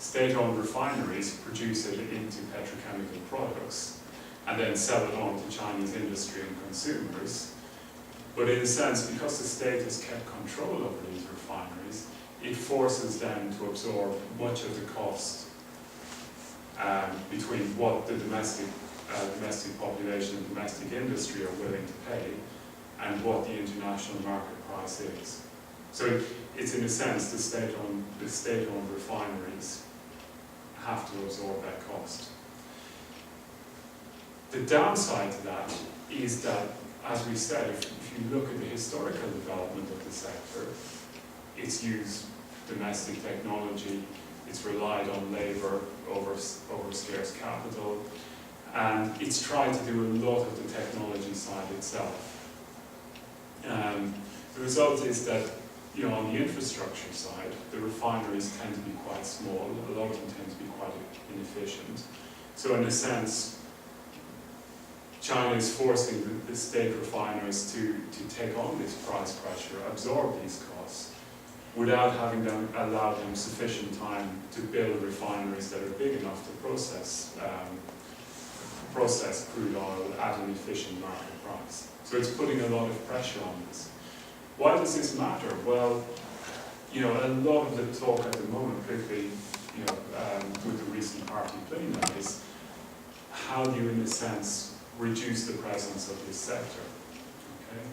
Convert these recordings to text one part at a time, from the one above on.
state-owned refineries produce it into petrochemical products and then sell it on to Chinese industry and consumers. But in a sense, because the state has kept control over these refineries, it forces them to absorb much of the cost between what the domestic population and domestic industry are willing to pay and what the international market price is. So it's in a sense the state-owned refineries have to absorb that cost. The downside to that is that, as we said, if you look at the historical development of the sector, it's used domestic technology, it's relied on labour over scarce capital, and it's tried to do a lot of the technology side itself. The result is that, on the infrastructure side, the refineries tend to be quite small, a lot of them tend to be quite inefficient. So in a sense, China is forcing the state refiners to take on this price pressure, absorb these costs, without having them allow them sufficient time to build refineries that are big enough to process crude oil at an efficient market price. So it's putting a lot of pressure on this. Why does this matter? Well, a lot of the talk at the moment, particularly with the recent party plenary, is how do you, in a sense, reduce the presence of this sector? Okay?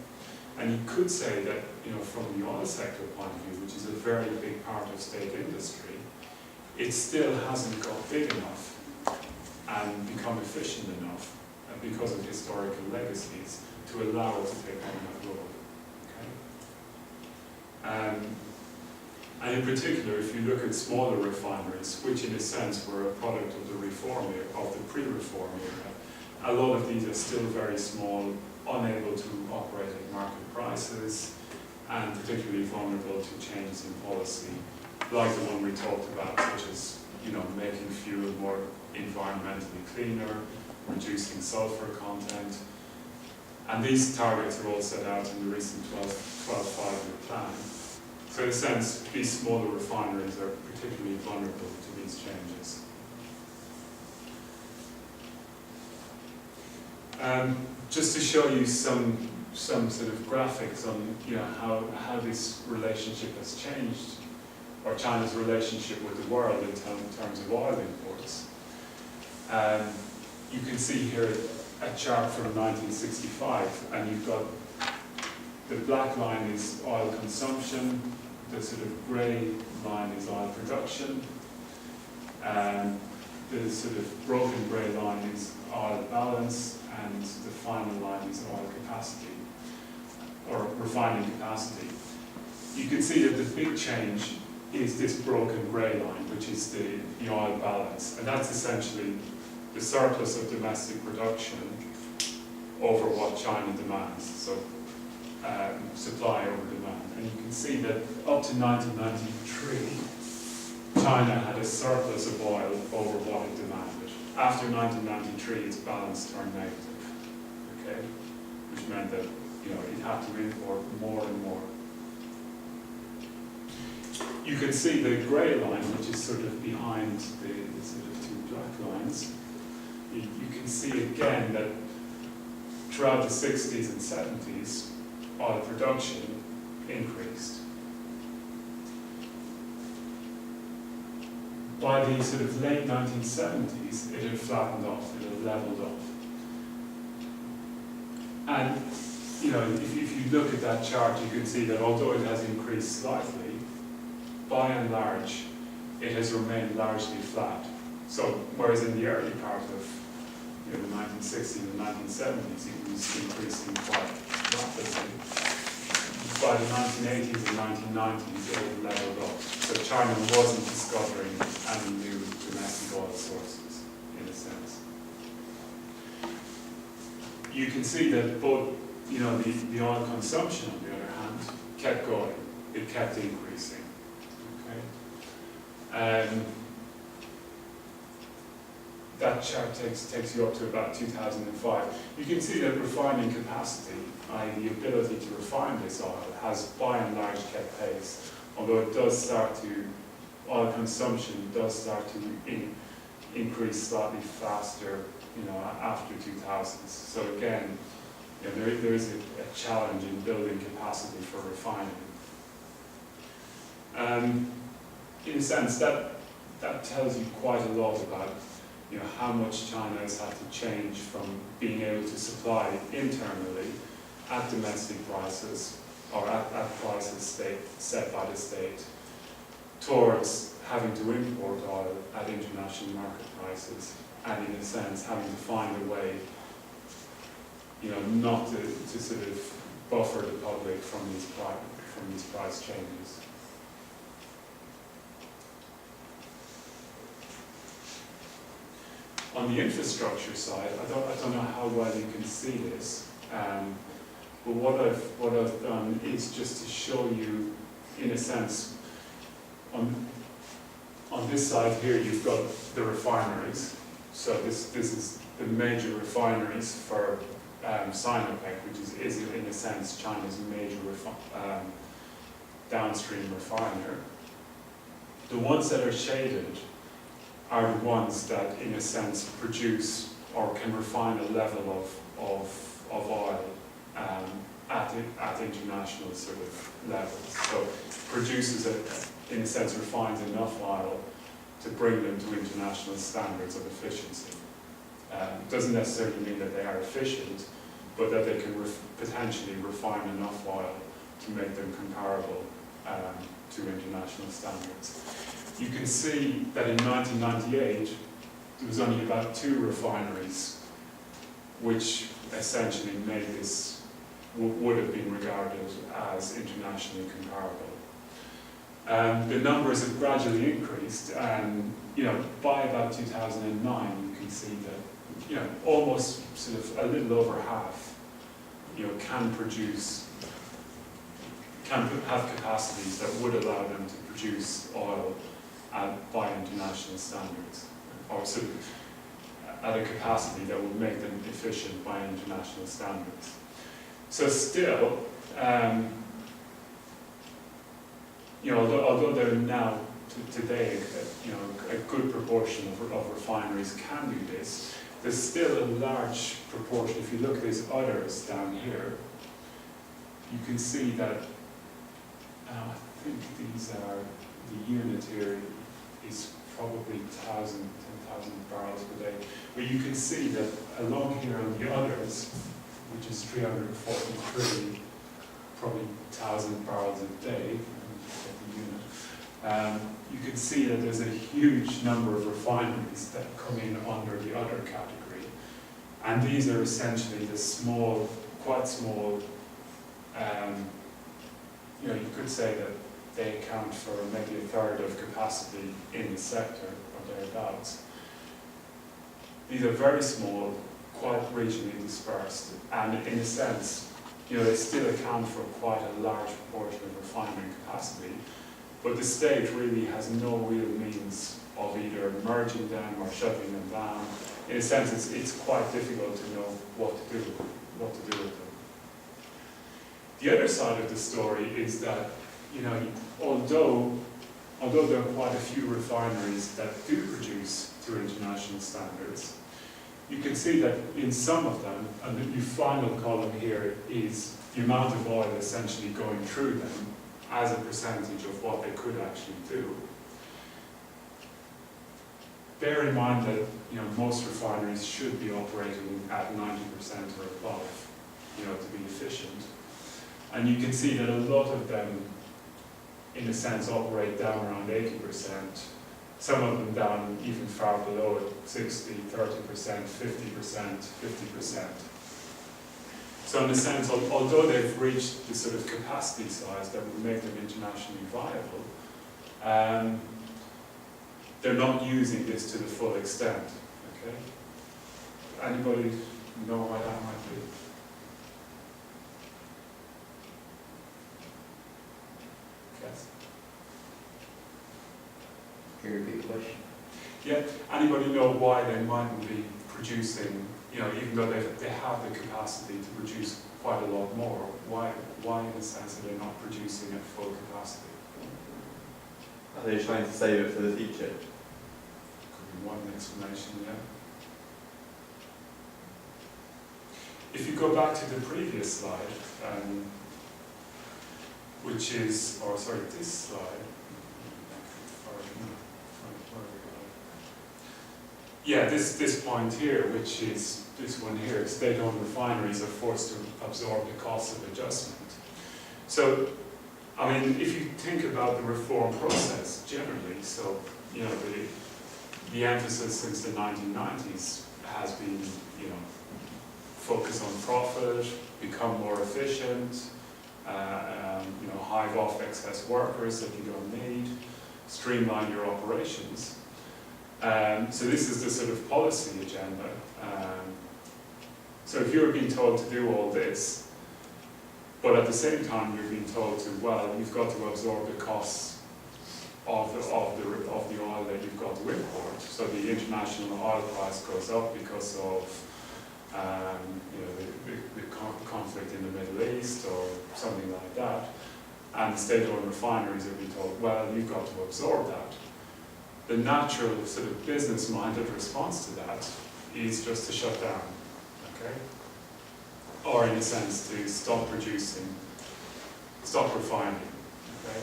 And you could say that, from the oil sector point of view, which is a very big part of state industry, it still hasn't got big enough and become efficient enough because of historical legacies to allow it to take on that role. Okay? And in particular, if you look at smaller refineries, which in a sense were a product of the reform era, of the pre-reform era, a lot of these are still very small, unable to operate at market prices, and particularly vulnerable to changes in policy, like the one we talked about, such as making fuel more environmentally cleaner, reducing sulfur content. And these targets are all set out in the recent 12th five-year plan. So in a sense, these smaller refineries are particularly vulnerable to these changes. Just to show you some sort of graphics on how this relationship has changed, or China's relationship with the world in terms of oil imports. You can see here a chart from 1965, and you've got the black line is oil consumption, the sort of grey line is oil production, and the sort of broken grey line is oil balance, and the final line is oil capacity, or refining capacity. You can see that the big change is this broken grey line, which is the oil balance, and that's essentially the surplus of domestic production over what China demands, so supply over demand. And you can see that up to 1993, China had a surplus of oil over what it demanded. After 1993, its balance turned negative, okay? Which meant that it had to import more and more. You can see the grey line, which is sort of behind the sort of two black lines. You can see again that throughout the 60s and 70s, oil production increased. By the sort of late 1970s, it had flattened off, it had leveled off. And if you look at that chart, you can see that although it has increased slightly, by and large, it has remained largely flat. So, whereas in the early part of the 1960s and 1970s, it was increasing quite rapidly. By the 1980s and 1990s, it had leveled off. So China wasn't discovering any new domestic oil sources, in a sense. You can see that both, the oil consumption, on the other hand, kept going. It kept increasing. Okay. That chart takes you up to about 2005. You can see that refining capacity, i.e. the ability to refine this oil, has by and large kept pace, although it does start to oil consumption does start to increase slightly faster, after 2000s. So again, there is a challenge in building capacity for refining. In a sense, that tells you quite a lot about how much China has had to change from being able to supply internally at domestic prices or at prices set by the state, towards having to import oil at international market prices, and in a sense having to find a way not to sort of buffer the public from these price changes. On the infrastructure side, I don't know how well you can see this, but what I've done is just to show you, in a sense, on this side here you've got the refineries. So this is the major refineries for Sinopec, which is in a sense China's major downstream refiner. The ones that are shaded are the ones that, in a sense, produce or can refine a level of oil at international sort of levels. So produces, in a sense, refines enough oil to bring them to international standards of efficiency. Doesn't necessarily mean that they are efficient, but that they can potentially refine enough oil to make them comparable to international standards. You can see that in 1998, there was only about 2 refineries which essentially made this, would have been regarded as internationally comparable. The numbers have gradually increased, and by about 2009, you can see that almost sort of a little over half can have capacities that would allow them to produce oil by international standards, or sort of at a capacity that would make them efficient by international standards. So still, although there are now today, a good proportion of refineries can do this, there's still a large proportion. If you look at these others down here, you can see that I think these are, the unit here is probably 10,000 barrels per day. But you can see that along here on the others, which is 343, probably 1,000 barrels a day, you can see that there's a huge number of refineries that come in under the other category. And these are essentially the small, quite small, you could say that they account for maybe a third of capacity in the sector, or thereabouts. These are very small, quite regionally dispersed, and in a sense, they still account for quite a large proportion of refinery capacity, but the state really has no real means of either merging them or shutting them down. In a sense, it's quite difficult to know what to do with them. The other side of the story is that, although there are quite a few refineries that do produce to international standards, you can see that in some of them, and the final column here is the amount of oil essentially going through them as a percentage of what they could actually do. Bear in mind that most refineries should be operating at 90% or above, to be efficient. And you can see that a lot of them, in a sense, operate down around 80%. Some of them down even far below it, 60, 30%, 50%, 50%. So in a sense, although they've reached the sort of capacity size that would make them internationally viable, they're not using this to the full extent. Okay? Anybody know why that might be? Yes. Can you repeat the question? Yeah. Anybody know why they mightn't be producing? Even though they have the capacity to produce quite a lot more, why in the sense that they're not producing at full capacity? Are they trying to save it for the future? Could be one explanation, yeah. If you go back to the previous slide, which is, or sorry, this slide. Yeah, this point here, which is this one here, state-owned refineries are forced to absorb the cost of adjustment. So, I mean, if you think about the reform process generally, so, you know, the emphasis since the 1990s has been, you know, focus on profit, become more efficient, you know, hive off excess workers that you don't need, streamline your operations. So this is the sort of policy agenda. So if you're being told to do all this, but at the same time you're being told to, well, you've got to absorb the costs of the oil that you've got to import. So the international oil price goes up because of you know, the conflict in the Middle East or something like that. And the state-owned refineries are being told, well, you've got to absorb that. The natural sort of business-minded response to that is just to shut down, okay? Or in a sense, to stop producing, stop refining, okay?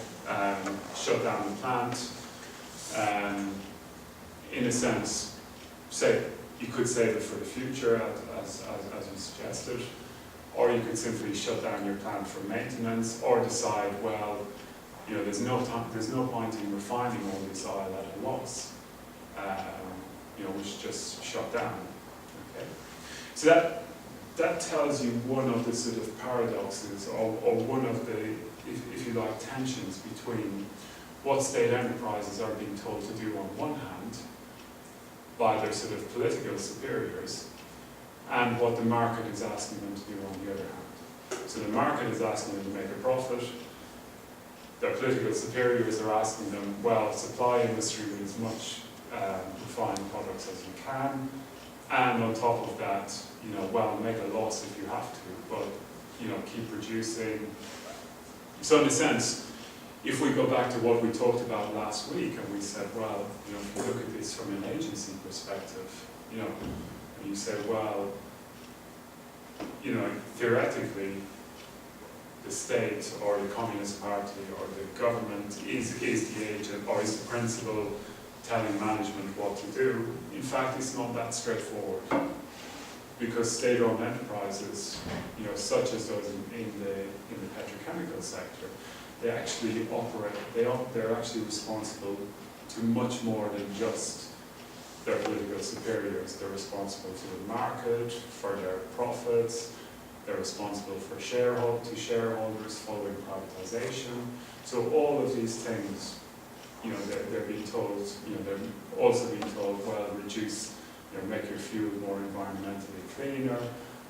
Shut down the plant. In a sense, say, you could save it for the future, as you suggested, or you could simply shut down your plant for maintenance, or decide, well, you know, there's no point in refining all this oil at a loss. You know, we should just shut down. Okay, so that tells you one of the sort of paradoxes, or one of the, if you like, tensions between what state enterprises are being told to do on one hand by their sort of political superiors, and what the market is asking them to do on the other hand. So the market is asking them to make a profit. Their political superiors are asking them, well, supply industry with as much refined products as you can, and on top of that, you know, well, make a loss if you have to, but, you know, keep producing. So in a sense, if we go back to what we talked about last week, and we said, well, you know, if you look at this from an agency perspective, you know, and you say, well, you know, theoretically, the state or the Communist Party or the government is the agent or is the principal telling management what to do. In fact, it's not that straightforward, because state-owned enterprises, you know, such as those in the petrochemical sector, they actually operate. They're actually responsible to much more than just their political superiors. They're responsible to the market, for their profits. They're responsible for shareholders following privatization. So all of these things, you know, they're being told, you know, they're also being told, well, reduce, you know, make your fuel more environmentally cleaner.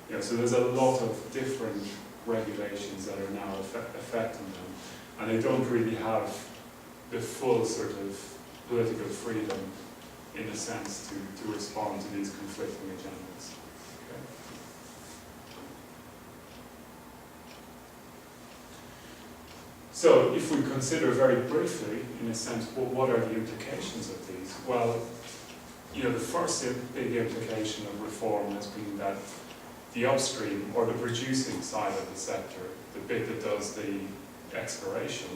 You know, so there's a lot of different regulations that are now affecting them, and they don't really have the full sort of political freedom, in a sense, to respond to these conflicting agendas. Okay. So if we consider very briefly, in a sense, what are the implications of these? Well, you know, the first big implication of reform has been that the upstream, or the producing side of the sector, the bit that does the exploration,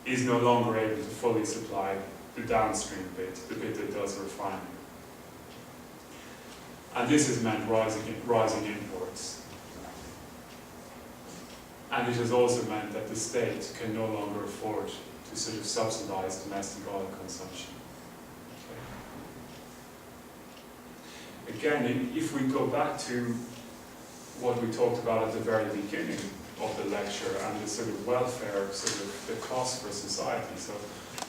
is no longer able to fully supply the downstream bit, the bit that does refining. And this has meant rising imports. And it has also meant that the state can no longer afford to sort of subsidize domestic oil consumption. Okay. Again, if we go back to what we talked about at the very beginning of the lecture, and the sort of welfare, sort of the cost for society. So,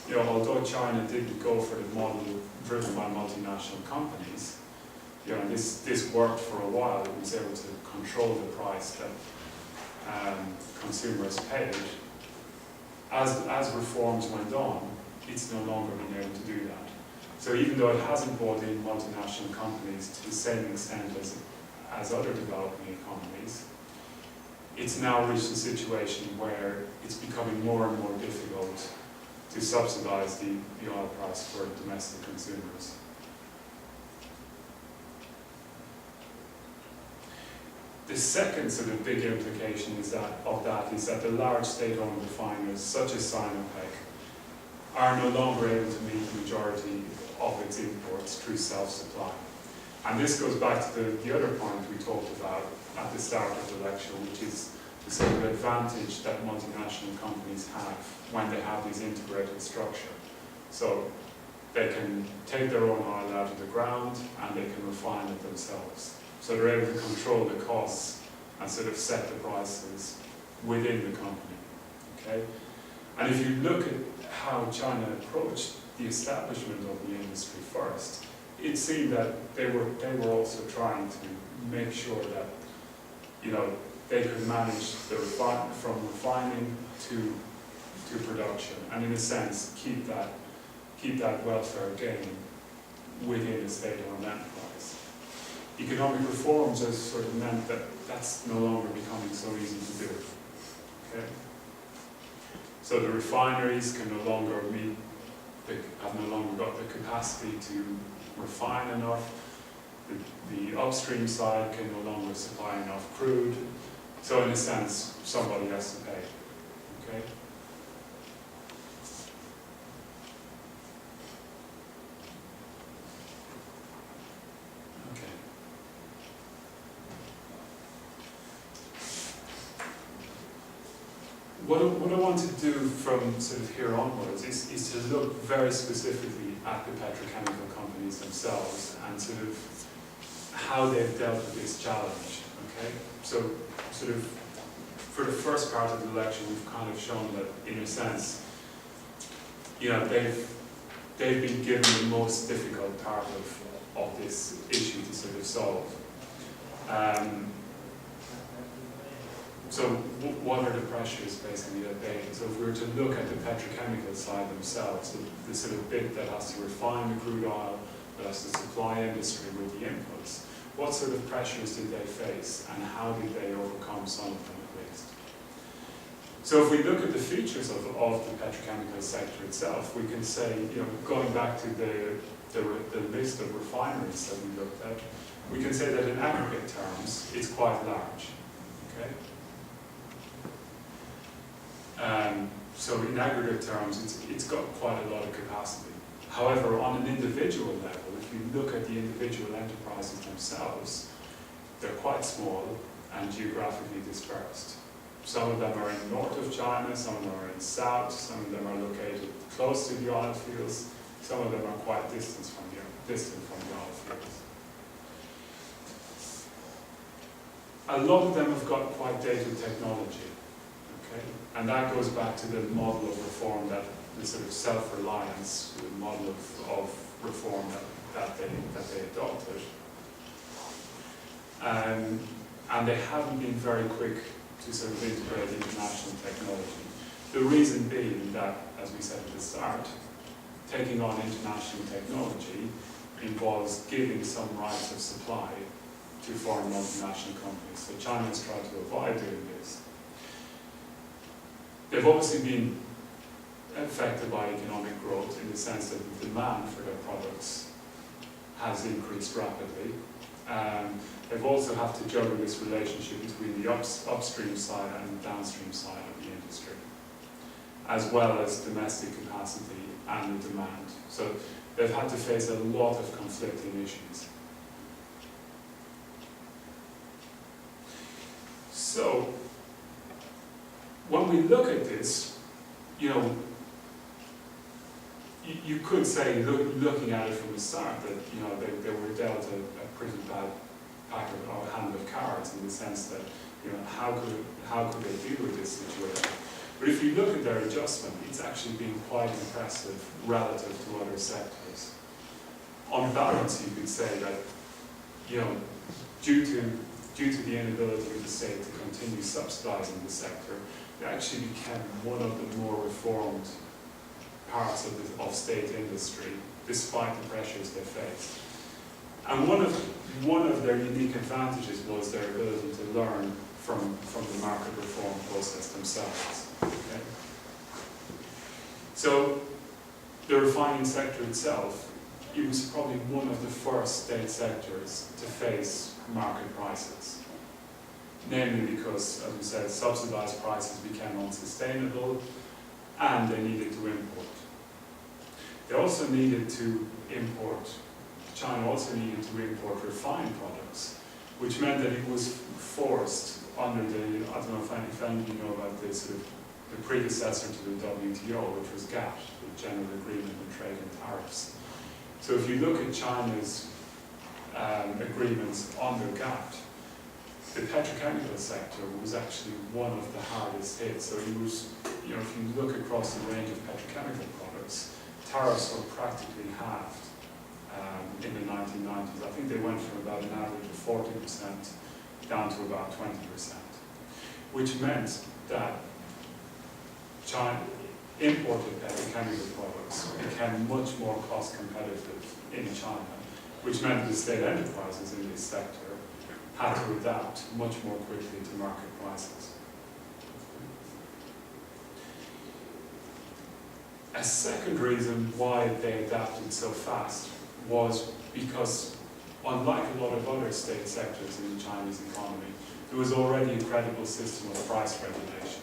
you know, although China didn't go for the model driven by multinational companies, you know, and this worked for a while. It was able to control the price that consumers paid. As reforms went on, it's no longer been able to do that. So even though it hasn't brought in multinational companies to the same extent as other developing economies, it's now reached a situation where it's becoming more and more difficult to subsidize the oil price for domestic consumers. The second sort of big implication is that the large state-owned refiners, such as Sinopec, are no longer able to meet the majority of its imports through self-supply. And this goes back to the other point we talked about at the start of the lecture, which is the sort of advantage that multinational companies have when they have this integrated structure. So they can take their own oil out of the ground and they can refine it themselves. So they're able to control the costs and sort of set the prices within the company. Okay? And if you look at how China approached the establishment of the industry first, it seemed that they were also trying to make sure that, you know, they could manage the from refining to production, and in a sense keep that welfare gain within a state-owned enterprise. Economic reforms has sort of meant that that's no longer becoming so easy to do. Okay? So the refineries can no longer have no longer got the capacity to refine enough. The upstream side can no longer supply enough crude. So in a sense, somebody has to pay. Okay? Okay. What I want to do from sort of here onwards is to look very specifically at the petrochemical companies themselves and sort of how they've dealt with this challenge. Okay? So sort of for the first part of the lecture, we've kind of shown that in a sense, you know, they've been given the most difficult part of this issue to sort of solve. So what are the pressures basically that so if we were to look at the petrochemical side themselves, the sort of bit that has to refine the crude oil, that has to supply industry with the inputs, what sort of pressures did they face and how did they overcome some of them at least? So if we look at the features of the petrochemical sector itself, we can say, you know, going back to the list of refineries that we looked at, we can say that in aggregate terms, it's quite large. Okay? So in aggregate terms, it's got quite a lot of capacity. However, on an individual level, if you look at the individual enterprises themselves, they're quite small and geographically dispersed. Some of them are in the north of China, some of them are in south, some of them are located close to the oil fields, some of them are quite distant from the oil fields. A lot of them have got quite dated technology. Okay? And that goes back to the model of reform, that the sort of self-reliance, the model of reform that they adopted. And they haven't been very quick to sort of integrate international technology. The reason being that, as we said at the start, taking on international technology involves giving some rights of supply to foreign multinational companies. So China has tried to avoid doing this. They've obviously been affected by economic growth in the sense that the demand for their products has increased rapidly. They've also have to juggle this relationship between the upstream side and the downstream side of the industry, as well as domestic capacity and the demand. So they've had to face a lot of conflicting issues. So when we look at this, you know, you could say, looking at it from the start, that, you know, they were dealt a pretty bad hand of cards, in the sense that, you know, how could they deal with this situation? But if you look at their adjustment, it's actually been quite impressive relative to other sectors. On balance, you could say that, you know, due to the inability of the state to continue subsidizing the sector, they actually became one of the more reformed parts of state industry, despite the pressures they faced. And one of their unique advantages was their ability to learn from the market reform process themselves. Okay? So the refining sector itself, it was probably one of the first state sectors to face market prices. Namely because, as we said, subsidized prices became unsustainable and they needed to import. They also needed to import, China also needed to import refined products, which meant that it was forced under the, I don't know if any of you know about this, sort of the predecessor to the WTO, which was GATT, the General Agreement on Trade and Tariffs. So if you look at China's agreements under GATT, the petrochemical sector was actually one of the hardest hit. So it was, you know, if you look across the range of petrochemical products, tariffs were practically halved in the 1990s. I think they went from about an average of 40% down to about 20%, which meant that China imported petrochemical products became much more cost competitive in China, which meant the state enterprises in this sector had to adapt much more quickly to market prices. A second reason why they adapted so fast was because, unlike a lot of other state sectors in the Chinese economy, there was already a credible system of price regulation.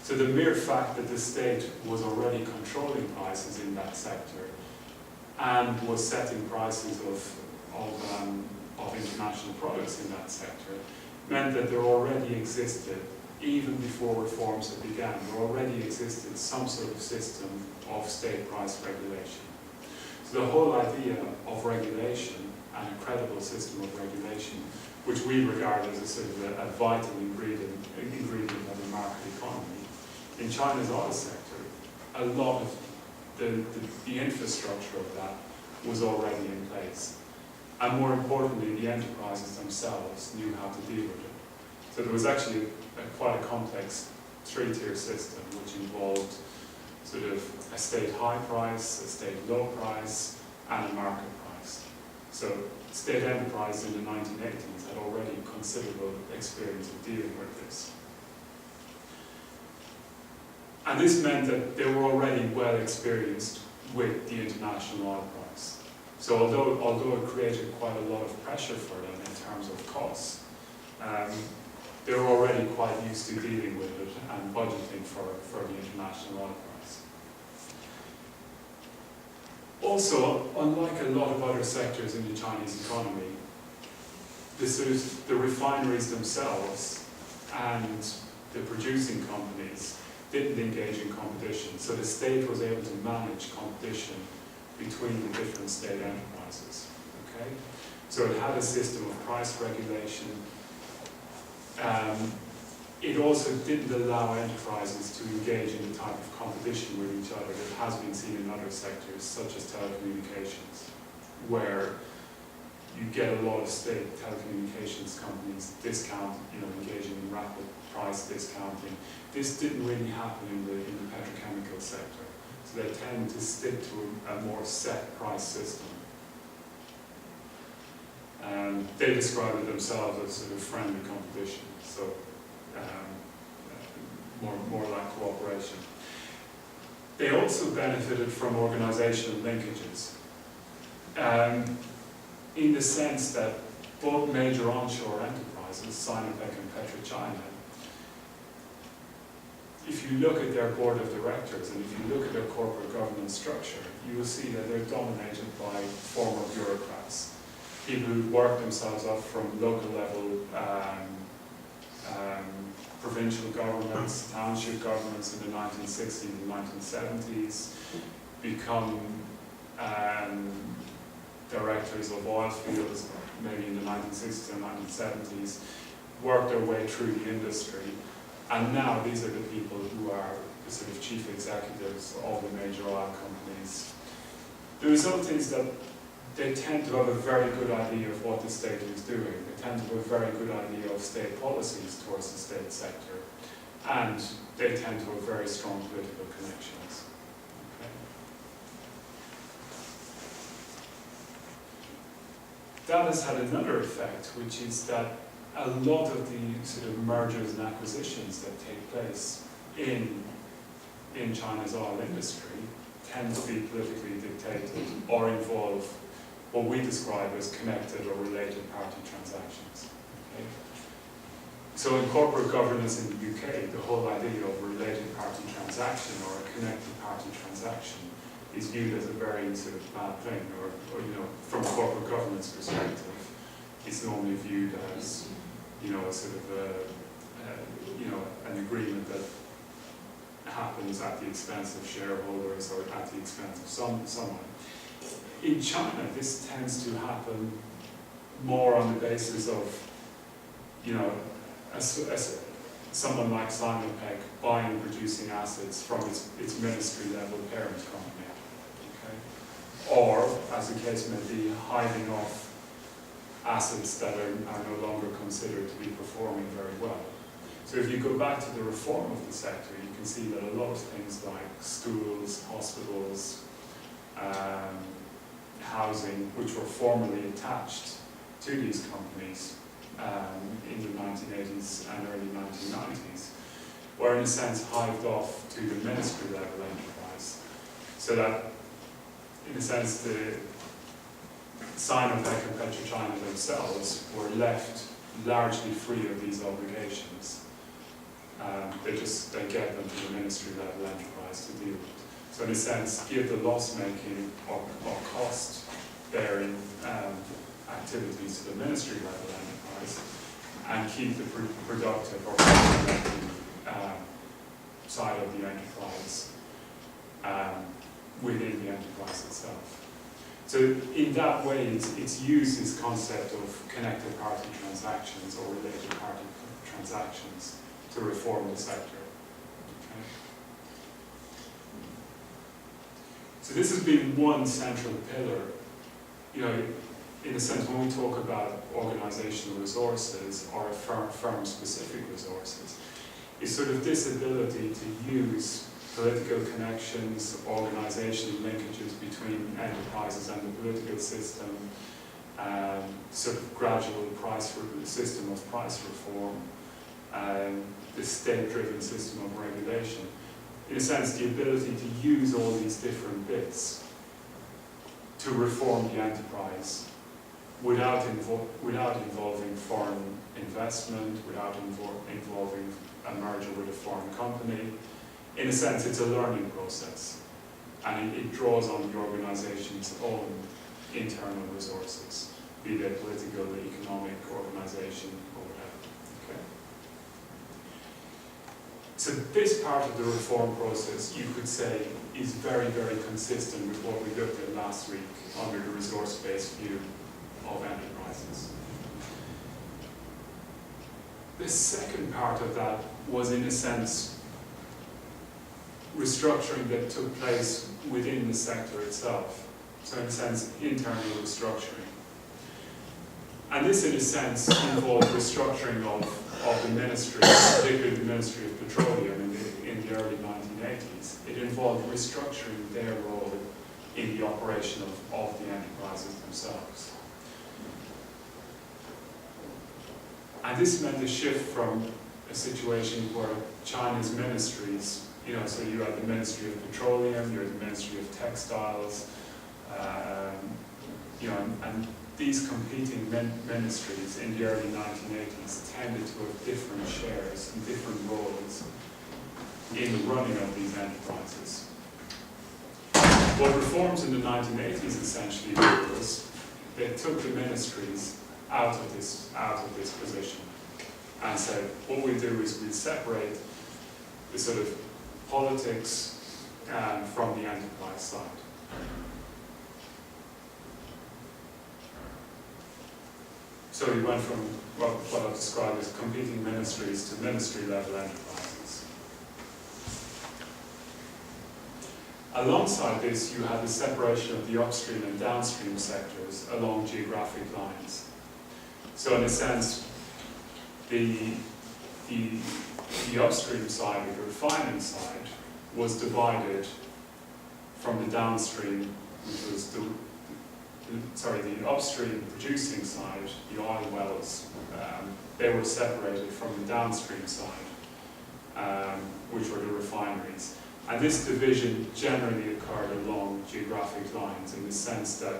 So the mere fact that the state was already controlling prices in that sector and was setting prices of international products in that sector meant that there already existed, even before reforms had begun, there already existed some sort of system of state price regulation. So the whole idea of regulation and a credible system of regulation, which we regard as a sort of a vital ingredient of the market economy, in China's oil sector, a lot of the infrastructure of that was already in place. And more importantly, the enterprises themselves knew how to deal with it. So there was actually quite a complex three-tier system, which involved sort of a state high price, a state low price, and a market price. So state enterprise in the 1980s had already considerable experience of dealing with this. And this meant that they were already well experienced with the international oil price. So although it created quite a lot of pressure for them in terms of costs, they were already quite used to dealing with it and budgeting for the international oil price. Also, unlike a lot of other sectors in the Chinese economy, the refineries themselves and the producing companies didn't engage in competition, so the state was able to manage competition between the different state enterprises. Okay? So it had a system of price regulation. It also didn't allow enterprises to engage in the type of competition with each other that has been seen in other sectors, such as telecommunications, where you get a lot of state telecommunications companies engaging in rapid price discounting. This didn't really happen in the petrochemical sector. So they tend to stick to a more set price system. They describe it themselves as sort of friendly competition, so more like cooperation. They also benefited from organizational linkages, in the sense that both major onshore enterprises, Sinopec and PetroChina, if you look at their board of directors and if you look at their corporate governance structure, you will see that they're dominated by former bureaucrats, people who worked themselves up from local level provincial governments, township governments in the 1960s and 1970s, become directors of oil fields maybe in the 1960s and 1970s, work their way through the industry, and now these are the people who are the sort of chief executives of the major oil companies. The result is that they tend to have a very good idea of what the state is doing. They tend to have a very good idea of state policies towards the state sector, and they tend to have very strong political connections. Okay. That has had another effect, which is that a lot of the sort of mergers and acquisitions that take place in in China's oil industry tend to be politically dictated or involve what we describe as connected or related party transactions. Okay? So in corporate governance in the UK, the whole idea of a related party transaction or a connected party transaction is viewed as a very sort of bad thing, or from a corporate governance perspective, it's normally viewed as, a sort of an agreement that happens at the expense of shareholders or at the expense of someone. In China, this tends to happen more on the basis of, someone like Sinopec buying and producing assets from its ministry-level parent company, okay? Or, as the case may be, hiving off assets that are no longer considered to be performing very well. So if you go back to the reform of the sector, you can see that a lot of things like schools, hospitals, housing, which were formerly attached to these companies in the 1980s and early 1990s, were in a sense hived off to the ministry level enterprise. So that, in a sense, the Sinopec and PetroChina themselves were left largely free of these obligations. They get them to the ministry level enterprise to deal with. So in a sense, give the loss-making or cost-bearing activities to the ministry level enterprise and keep the productive or profit-making side of the enterprise within the enterprise itself. So in that way, it's used this concept of connected party transactions or related party transactions to reform the sector. Okay. So this has been one central pillar. In a sense, when we talk about organizational resources or firm-specific resources, it's sort of this ability to use political connections, organizational linkages between enterprises and the political system, sort of gradual system of price reform, the state-driven system of regulation. In a sense, the ability to use all these different bits to reform the enterprise without involving foreign investment, without involving a merger with a foreign company. In a sense, it's a learning process, and it draws on the organization's own internal resources, be they political, economic, organization, or whatever. Okay. So this part of the reform process, you could say, is very, very consistent with what we looked at last week under the resource-based view of enterprises. The second part of that was, in a sense, restructuring that took place within the sector itself. So in a sense, internal restructuring. And this, in a sense, involved restructuring of the ministry, particularly the Ministry of Petroleum in the early 1980s. It involved restructuring their role in the operation of the enterprises themselves. And this meant a shift from a situation where China's ministries, so you had the Ministry of Petroleum, you had the Ministry of Textiles, and these competing ministries in the early 1980s tended to have different shares and different roles in the running of these enterprises. What reforms in the 1980s essentially did was they took the ministries out of this position and said, what we do is we separate the sort of politics from the enterprise side. So we went from what I've described as competing ministries to ministry-level enterprises. Alongside this, you had the separation of the upstream and downstream sectors along geographic lines. So in a sense, the upstream side, or the refining side, was divided from the downstream, which was the upstream producing side, the oil wells. They were separated from the downstream side, which were the refineries. And this division generally occurred along geographic lines in the sense that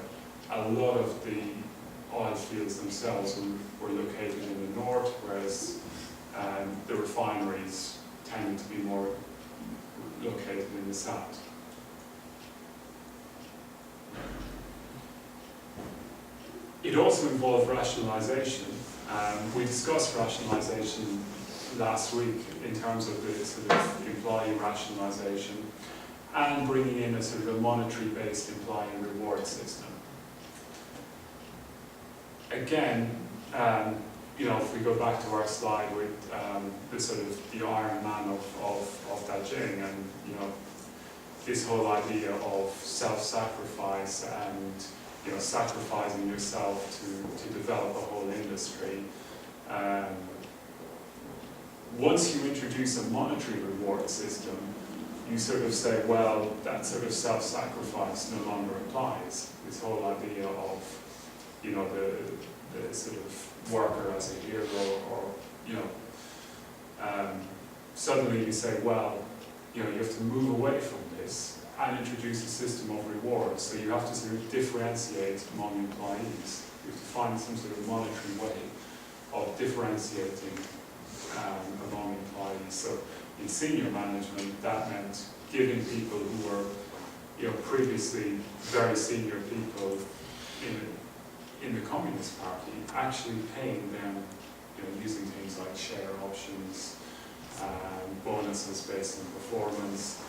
a lot of the oil fields themselves were located in the north, whereas the refineries tended to be more located in the south. It also involved rationalisation. We discussed rationalisation last week in terms of the sort of employee rationalisation and bringing in a sort of a monetary-based employee reward system. Again, if we go back to our slide with the sort of the Iron Man of Dajing, and this whole idea of self-sacrifice and sacrificing yourself to develop a whole industry. Once you introduce a monetary reward system, you sort of say, well, that sort of self-sacrifice no longer applies. This whole idea of, the sort of worker as a hero, or, suddenly you say, well, you have to move away from this and introduce a system of rewards. So you have to sort of differentiate among employees. You have to find some sort of monetary way of differentiating among employees. So in senior management, that meant giving people who were, previously very senior people in the Communist Party, actually paying them, using things like share options, bonuses based on performance,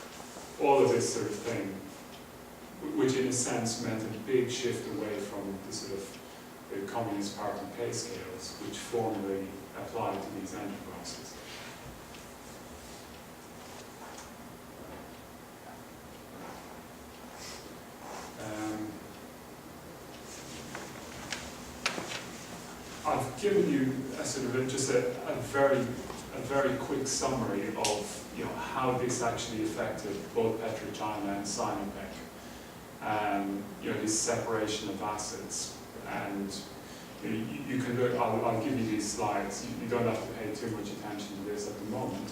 all of this sort of thing, which in a sense meant a big shift away from the sort of the Communist Party pay scales, which formerly applied to these enterprises. I've given you a sort of just a very quick summary of how this actually affected both PetroChina and Sinopec. This separation of assets, and you can look. I'll give you these slides. You don't have to pay too much attention to this at the moment,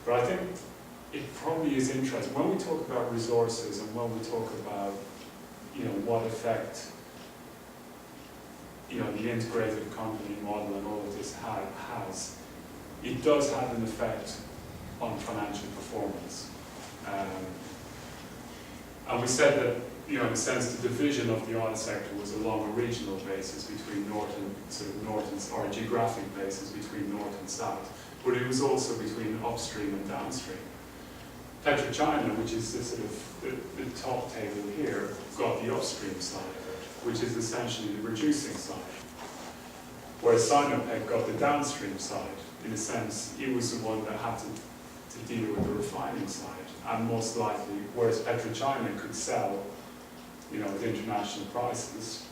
but I think it probably is interesting when we talk about resources and when we talk about what effect the integrated company model and all of this has. It does have an effect on financial performance. And we said that, in a sense, the division of the oil sector was along a regional basis between north and or a geographic basis between north and south, but it was also between upstream and downstream. PetroChina, which is the sort of the top table here, got the upstream side of it, which is essentially the reducing side. Whereas Sinopec got the downstream side. In a sense, it was the one that had to deal with the refining side. And most likely, whereas PetroChina could sell, at international prices,